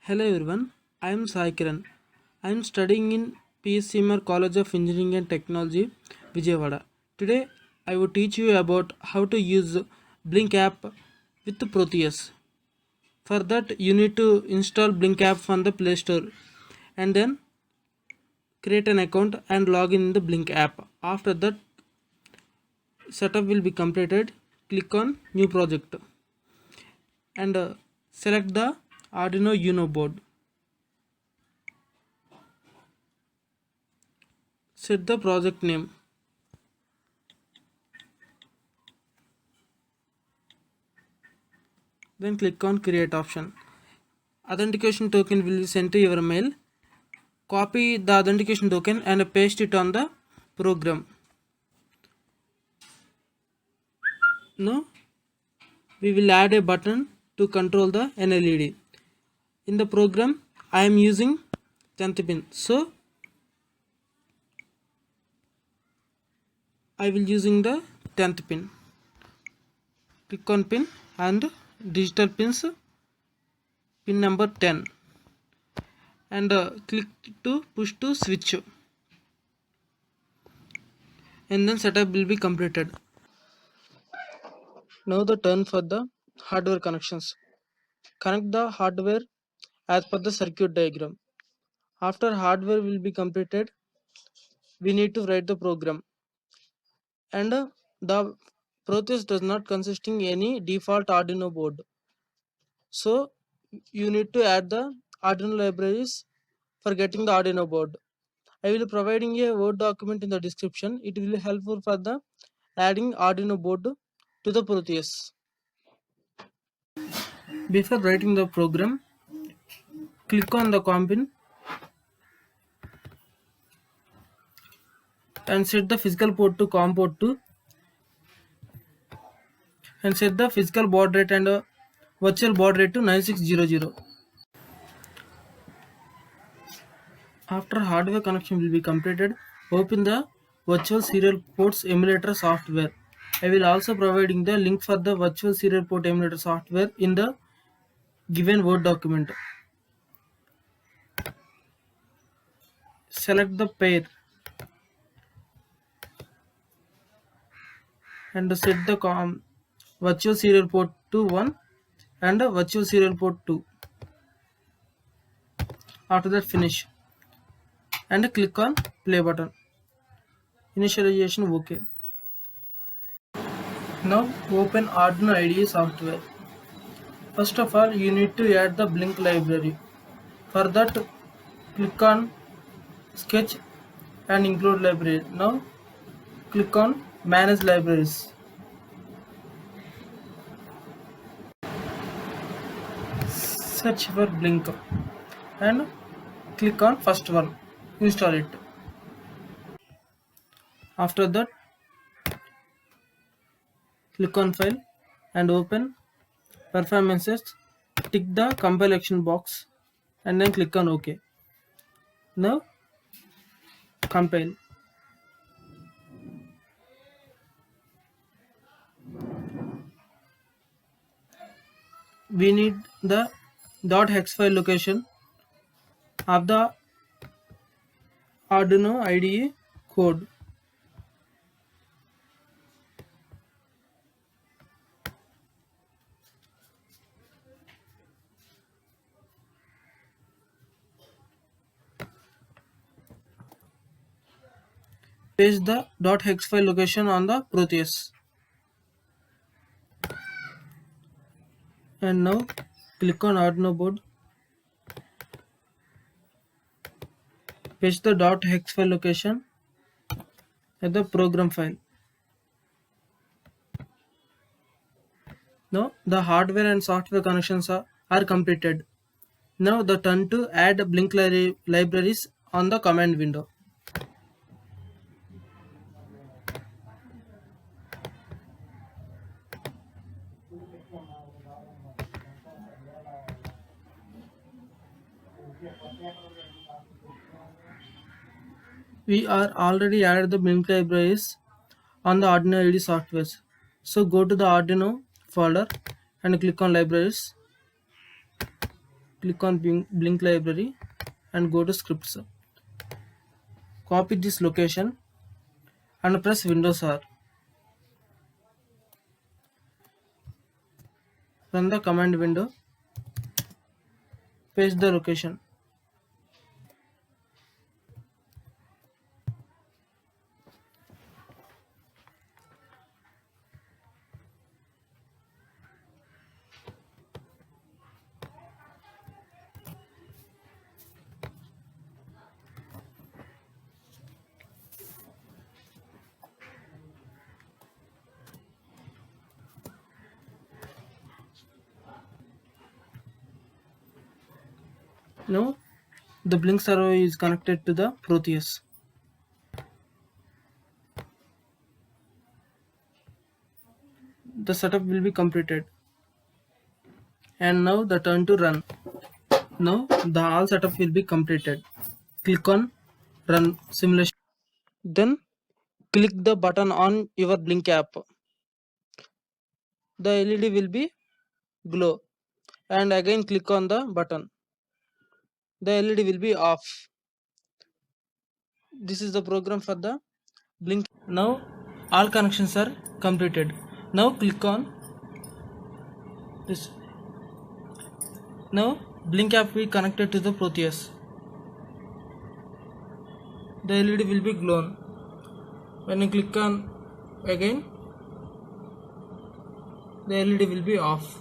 Hello everyone, I am Sai Kiran. I am studying in PSCMR College of Engineering and Technology, Vijayawada. Today I will teach you about how to use Blink app with Proteus. For that you need to install Blink app from the Play Store and then create an account and log in the Blink app. After that setup will be completed. Click on new project and select the Arduino Uno board. Set the project name. Then click on create option. Authentication token will be sent to your mail. Copy the authentication token and paste it on the program. Now we will add a button to control the NLED. In the program I am using 10th pin. So I will using the 10th pin. Click on pin and digital pins pin number 10 and click to push to switch and then setup will be completed. Now the turn for the hardware connections. Connect the hardware as per the circuit diagram. After hardware will be completed, we need to write the program. And the Proteus does not consisting any default Arduino board. So you need to add the Arduino libraries for getting the Arduino board. I will providing a Word document in the description. It will helpful for the adding Arduino board to the Proteus. Before writing the program, click on the combine and set the physical port to COM port 2 and set the physical baud rate and virtual baud rate to 9600. After hardware connection will be completed, open the virtual serial ports emulator software. I will also providing the link for the virtual serial port emulator software in the given Word document. Select the pair and set the virtual serial port to 1 and virtual serial port 2. After that finish and click on play button. Initialization OK. Now open Arduino IDE software. First of all you need to add the Blink library. For that click on sketch and include library. Now click on manage libraries. Search for Blink and click on first one. Install it. After that click on file and open performances. Tick the compile action box and then click on OK. Now compile. We need the .hex file location of the Arduino IDE code. Paste the .hex file location on the Proteus. And now click on Arduino board. Paste the .hex file location at the program file. Now the hardware and software connections are completed. Now the turn to add Blink libraries on the command window. We are already added the Blink libraries on the Arduino IDE softwares. So go to the Arduino folder and click on libraries. click on Blink library and go to scripts. Copy this location and press Windows R. Run the command window. Paste the location. Now the Blink server is connected to the Proteus. The setup will be completed. And now the turn to run. Now the all setup will be completed. Click on run simulation. Then click the button on your Blink app. The LED will be glow. And again click on the button. The LED will be off. This is the program for the Blink. Now all connections are completed. Now click on this. Now Blink app will be connected to the Proteus. The LED will be glown. When you click on again, the LED will be off.